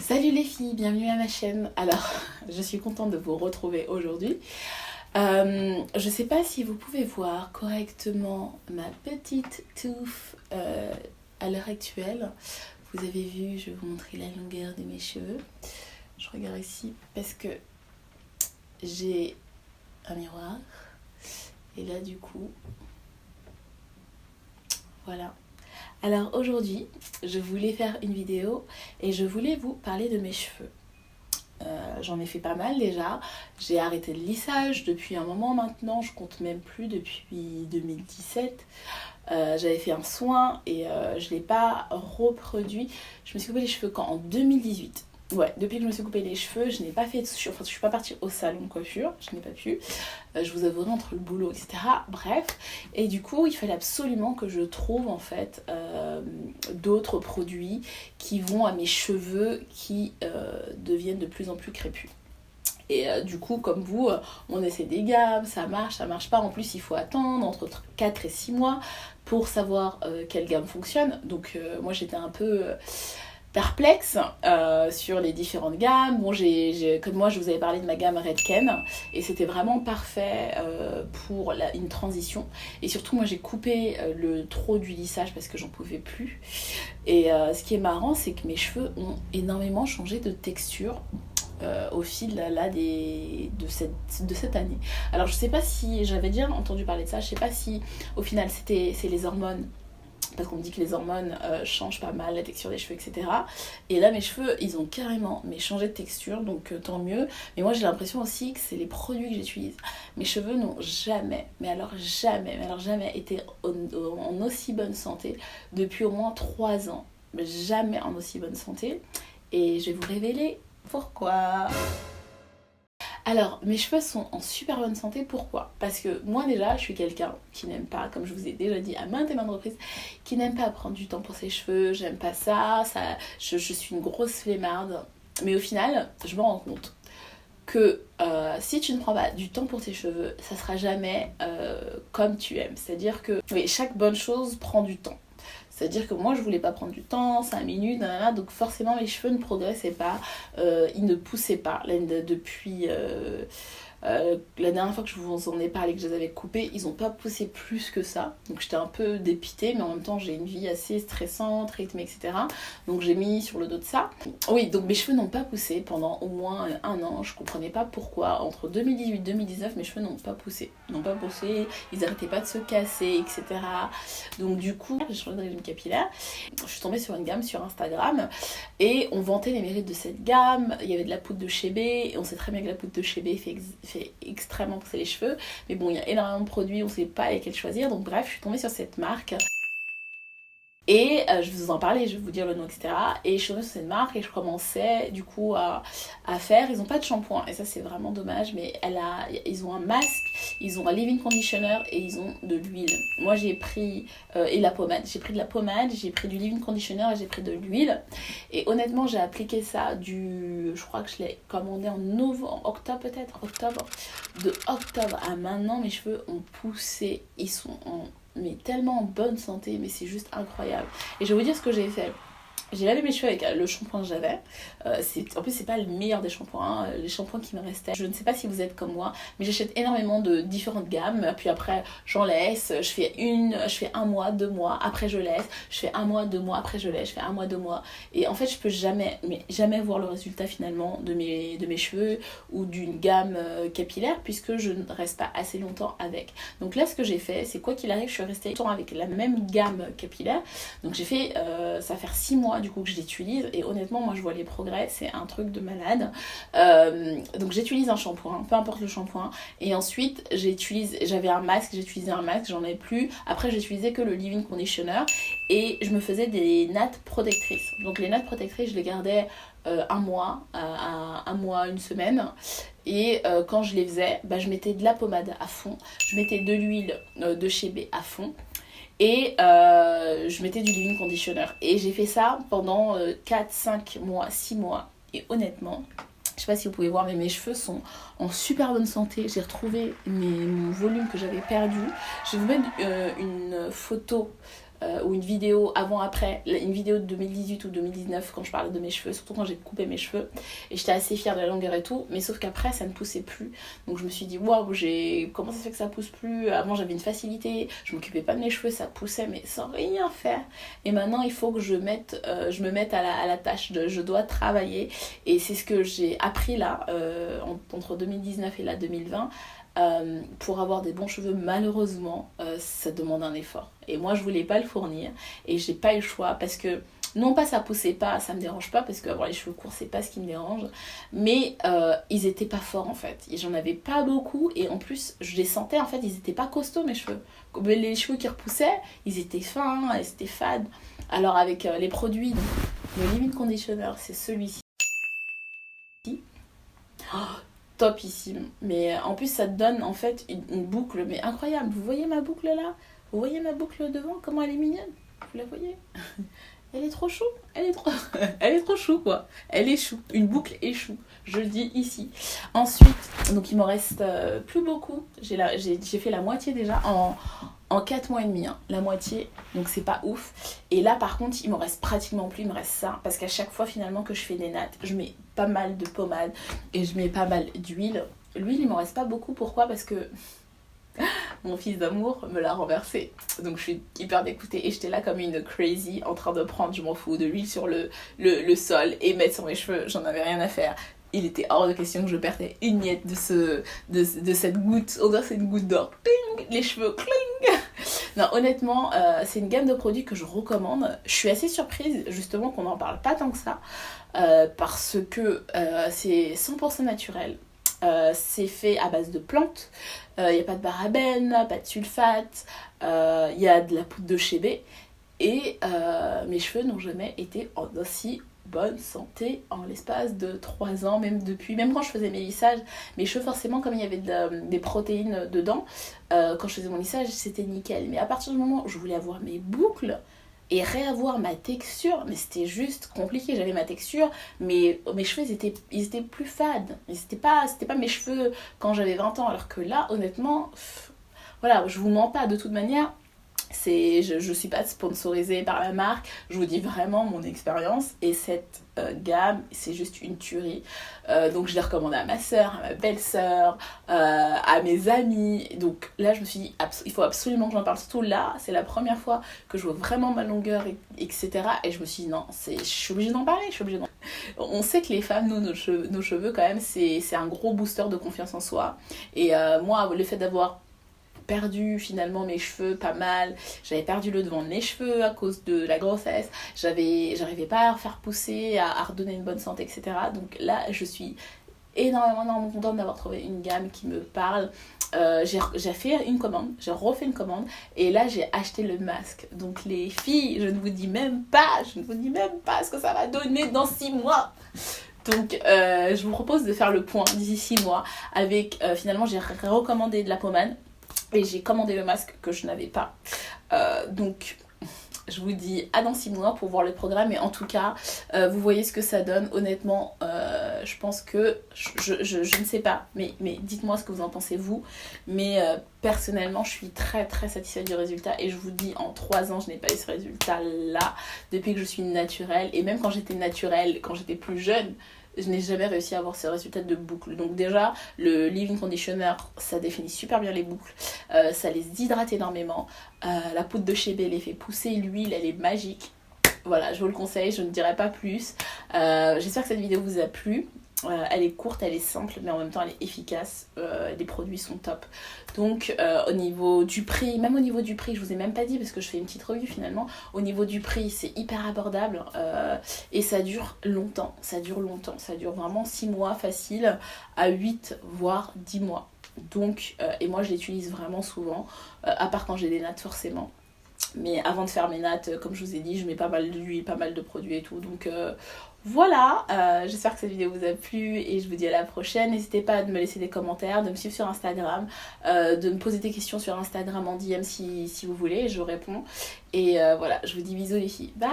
Salut les filles, bienvenue à ma chaîne. Alors, je suis contente de vous retrouver aujourd'hui. Je sais pas si vous pouvez voir correctement ma petite touffe à l'heure actuelle. Vous avez vu, je vais vous montrer la longueur de mes cheveux. Je regarde ici parce que j'ai un miroir. Et là du coup, voilà. Alors aujourd'hui, je voulais faire une vidéo et je voulais vous parler de mes cheveux. J'en ai fait pas mal déjà. J'ai arrêté le lissage depuis un moment maintenant, je compte même plus depuis 2017. J'avais fait un soin et je ne l'ai pas reproduit. Je me suis coupé les cheveux quand? En 2018. Ouais, depuis que je me suis coupé les cheveux, je n'ai pas fait de... Enfin, je suis pas partie au salon de coiffure, je n'ai pas pu. Je vous avouerai entre le boulot, etc. Bref. Et du coup, il fallait absolument que je trouve en fait d'autres produits qui vont à mes cheveux qui deviennent de plus en plus crépus. Et du coup, comme vous, on essaie des gammes, ça marche pas. En plus, il faut attendre entre 4 et 6 mois pour savoir quelle gamme fonctionne. Donc moi, j'étais un peu perplexe sur les différentes gammes. Bon, comme moi, je vous avais parlé de ma gamme Redken et c'était vraiment parfait pour une transition. Et surtout, moi, j'ai coupé le trop du lissage parce que j'en pouvais plus. Et ce qui est marrant, c'est que mes cheveux ont énormément changé de texture au fil de cette année. Alors je sais pas si j'avais déjà entendu parler de ça, je sais pas si au final c'est les hormones, parce qu'on me dit que les hormones changent pas mal la texture des cheveux, etc. Et là mes cheveux ils ont carrément changé de texture, donc tant mieux. Mais moi j'ai l'impression aussi que c'est les produits que j'utilise. Mes cheveux n'ont jamais été en aussi bonne santé depuis au moins 3 ans. Jamais en aussi bonne santé. Et je vais vous révéler pourquoi. Alors, mes cheveux sont en super bonne santé, pourquoi? Parce que moi déjà, je suis quelqu'un qui n'aime pas, comme je vous ai déjà dit à maintes et maintes reprises, qui n'aime pas prendre du temps pour ses cheveux, j'aime pas ça, je suis une grosse flemmarde. Mais au final, je me rends compte que si tu ne prends pas du temps pour tes cheveux, ça sera jamais comme tu aimes. C'est-à-dire que oui, chaque bonne chose prend du temps. C'est-à-dire que moi je voulais pas prendre du temps, 5 minutes, nanana, donc forcément mes cheveux ne progressaient pas, ils ne poussaient pas. Depuis la dernière fois que je vous en ai parlé, que je les avais coupés, ils n'ont pas poussé plus que ça. Donc j'étais un peu dépitée, mais en même temps j'ai une vie assez stressante, rythmée, etc. Donc j'ai mis sur le dos de ça. Oui, donc mes cheveux n'ont pas poussé pendant au moins un an. Je comprenais pas pourquoi. Entre 2018 et 2019, mes cheveux n'ont pas poussé. Ils n'arrêtaient pas de se casser, etc. Donc du coup, j'ai changé de régime capillaire. Je suis tombée sur une gamme sur Instagram et on vantait les mérites de cette gamme. Il y avait de la poudre de chébé et on sait très bien que la poudre de chébé fait extrêmement pousser les cheveux. Mais bon, il y a énormément de produits, on sait pas lesquels choisir. Donc bref, je suis tombée sur cette marque. Et je vais vous en parler, je vais vous dire le nom, etc. Et je suis tombée sur cette marque et je commençais du coup à faire. Ils n'ont pas de shampoing et ça c'est vraiment dommage, mais ils ont un masque, ils ont un leave-in conditioner et ils ont de l'huile. Moi j'ai pris et la pommade. J'ai pris de la pommade, j'ai pris du leave-in conditioner et j'ai pris de l'huile. Et honnêtement j'ai appliqué ça je crois que je l'ai commandé en octobre peut-être, de octobre à maintenant mes cheveux ont poussé, ils sont mais tellement en bonne santé, mais c'est juste incroyable. Et je vais vous dire ce que j'ai fait. J'ai lavé mes cheveux avec le shampoing que j'avais. En plus, c'est pas le meilleur des shampoings, les shampoings qui me restaient. Je ne sais pas si vous êtes comme moi, mais j'achète énormément de différentes gammes. Puis après, j'en laisse. Je fais 1 mois, 2 mois. Après, je laisse. Je fais 1 mois, 2 mois. Après, je laisse. Je fais 1 mois, 2 mois. Et en fait, je peux jamais voir le résultat finalement de mes cheveux ou d'une gamme capillaire puisque je ne reste pas assez longtemps avec. Donc là, ce que j'ai fait, c'est quoi qu'il arrive, je suis restée longtemps avec la même gamme capillaire. Donc j'ai fait, ça va faire 6 mois du coup que je l'utilise et honnêtement moi je vois les progrès, c'est un truc de malade. Donc j'utilise un shampoing, peu importe le shampoing, et ensuite j'avais un masque, j'ai utilisé un masque, j'en ai plus. Après j'utilisais que le leave-in conditioner et je me faisais des nattes protectrices. Donc les nattes protectrices je les gardais 1 mois, 1 mois, 1 semaine. Et quand je les faisais, je mettais de la pommade à fond, je mettais de l'huile de chébé à fond. Et je mettais du leave-in conditioner. Et j'ai fait ça pendant 4, 5 mois, 6 mois. Et honnêtement, je sais pas si vous pouvez voir, mais mes cheveux sont en super bonne santé. J'ai retrouvé mon volume que j'avais perdu. Je vais vous mettre une photo ou une vidéo avant-après, une vidéo de 2018 ou 2019 quand je parlais de mes cheveux, surtout quand j'ai coupé mes cheveux, et j'étais assez fière de la longueur et tout, mais sauf qu'après ça ne poussait plus, donc je me suis dit waouh, comment ça se fait que ça pousse plus? Avant j'avais une facilité, je m'occupais pas de mes cheveux, ça poussait mais sans rien faire, et maintenant il faut que je me mette à la tâche je dois travailler, et c'est ce que j'ai appris là entre 2019 et là 2020. Pour avoir des bons cheveux, malheureusement ça demande un effort, et moi je voulais pas le fournir et j'ai pas eu le choix, parce que non pas ça poussait pas, ça me dérange pas, parce que avoir les cheveux courts c'est pas ce qui me dérange, mais ils étaient pas forts en fait, et j'en avais pas beaucoup, et en plus je les sentais, en fait ils étaient pas costauds mes cheveux, les cheveux qui repoussaient ils étaient fins, ils étaient fades. Alors avec les produits, donc, le leave-in conditioner c'est celui-ci, oh, topissime, mais en plus ça te donne en fait une boucle mais incroyable. Vous voyez ma boucle là? Vous voyez ma boucle devant, comment elle est mignonne? Vous la voyez? Elle est trop chou, elle est trop chou quoi, elle est chou, une boucle est chou, je le dis ici. Ensuite, donc il me reste plus beaucoup, j'ai fait la moitié déjà en 4 mois et demi, hein, la moitié, donc c'est pas ouf. Et là par contre il me reste pratiquement plus, il me reste ça, parce qu'à chaque fois finalement que je fais des nattes, je mets pas mal de pommade et je mets pas mal d'huile. L'huile il m'en reste pas beaucoup, pourquoi? Parce que mon fils d'amour me l'a renversé, donc je suis hyper dégoûtée, et j'étais là comme une crazy en train de prendre, je m'en fous, de l'huile sur le sol et mettre sur mes cheveux, j'en avais rien à faire. Il était hors de question que je perdais une miette de cette goutte, on dirait que c'est une goutte d'or, cling, les cheveux, cling. Non, honnêtement, c'est une gamme de produits que je recommande. Je suis assez surprise justement qu'on n'en parle pas tant que ça, parce que c'est 100% naturel. C'est fait à base de plantes, il n'y a pas de parabènes, pas de sulfate, il y a de la poudre de chébé, et mes cheveux n'ont jamais été en aussi bonne santé en l'espace de 3 ans, même quand je faisais mes lissages, mes cheveux forcément comme il y avait des protéines dedans, quand je faisais mon lissage c'était nickel, mais à partir du moment où je voulais avoir mes boucles et réavoir ma texture, mais c'était juste compliqué. J'avais ma texture, mais mes cheveux ils étaient plus fades, c'était pas mes cheveux quand j'avais 20 ans, alors que là honnêtement voilà, je vous mens pas, de toute manière je suis pas sponsorisée par la marque, je vous dis vraiment mon expérience, et cette gamme c'est juste une tuerie, donc je les recommande à ma soeur, à ma belle-sœur, à mes amis. Donc là je me suis dit il faut absolument que j'en parle, surtout là c'est la première fois que je vois vraiment ma longueur, etc. Et je me suis dit non, je suis obligée d'en parler, On sait que les femmes, nous, nos cheveux quand même c'est un gros booster de confiance en soi, et moi le fait d'avoir perdu finalement mes cheveux pas mal, j'avais perdu le devant de mes cheveux à cause de la grossesse, j'arrivais pas à refaire pousser, à redonner une bonne santé, etc. Donc là je suis énormément contente d'avoir trouvé une gamme qui me parle. J'ai fait une commande, j'ai refait une commande, et là j'ai acheté le masque. Donc les filles, je ne vous dis même pas ce que ça va donner dans 6 mois. Donc je vous propose de faire le point d'ici 6 mois avec finalement j'ai recommandé de la pommade et j'ai commandé le masque que je n'avais pas. Donc je vous dis à dans 6 mois pour voir le programme, et en tout cas vous voyez ce que ça donne. Honnêtement je pense que je ne sais pas, mais dites-moi ce que vous en pensez vous, mais personnellement je suis très très satisfaite du résultat, et je vous dis en 3 ans je n'ai pas eu ce résultat là depuis que je suis naturelle, et même quand j'étais naturelle, quand j'étais plus jeune, je n'ai jamais réussi à avoir ce résultat de boucles. Donc déjà, le leave-in conditioner, ça définit super bien les boucles, ça les hydrate énormément. La poudre de chébé les fait pousser, l'huile, elle est magique. Voilà, je vous le conseille, je ne dirai pas plus. J'espère que cette vidéo vous a plu. Elle est courte, elle est simple, mais en même temps elle est efficace. Les produits sont top. Donc au niveau du prix, même au niveau du prix, je vous ai même pas dit parce que je fais une petite review finalement. Au niveau du prix, c'est hyper abordable, et ça dure longtemps. Ça dure vraiment 6 mois facile à 8 voire 10 mois. Donc, et moi je l'utilise vraiment souvent, à part quand j'ai des nattes forcément. Mais avant de faire mes nattes, comme je vous ai dit, je mets pas mal d'huile, pas mal de produits et tout. Donc voilà, j'espère que cette vidéo vous a plu, et je vous dis à la prochaine. N'hésitez pas à me laisser des commentaires, de me suivre sur Instagram, de me poser des questions sur Instagram en DM si vous voulez, je réponds. Et voilà, je vous dis bisous les filles, bye.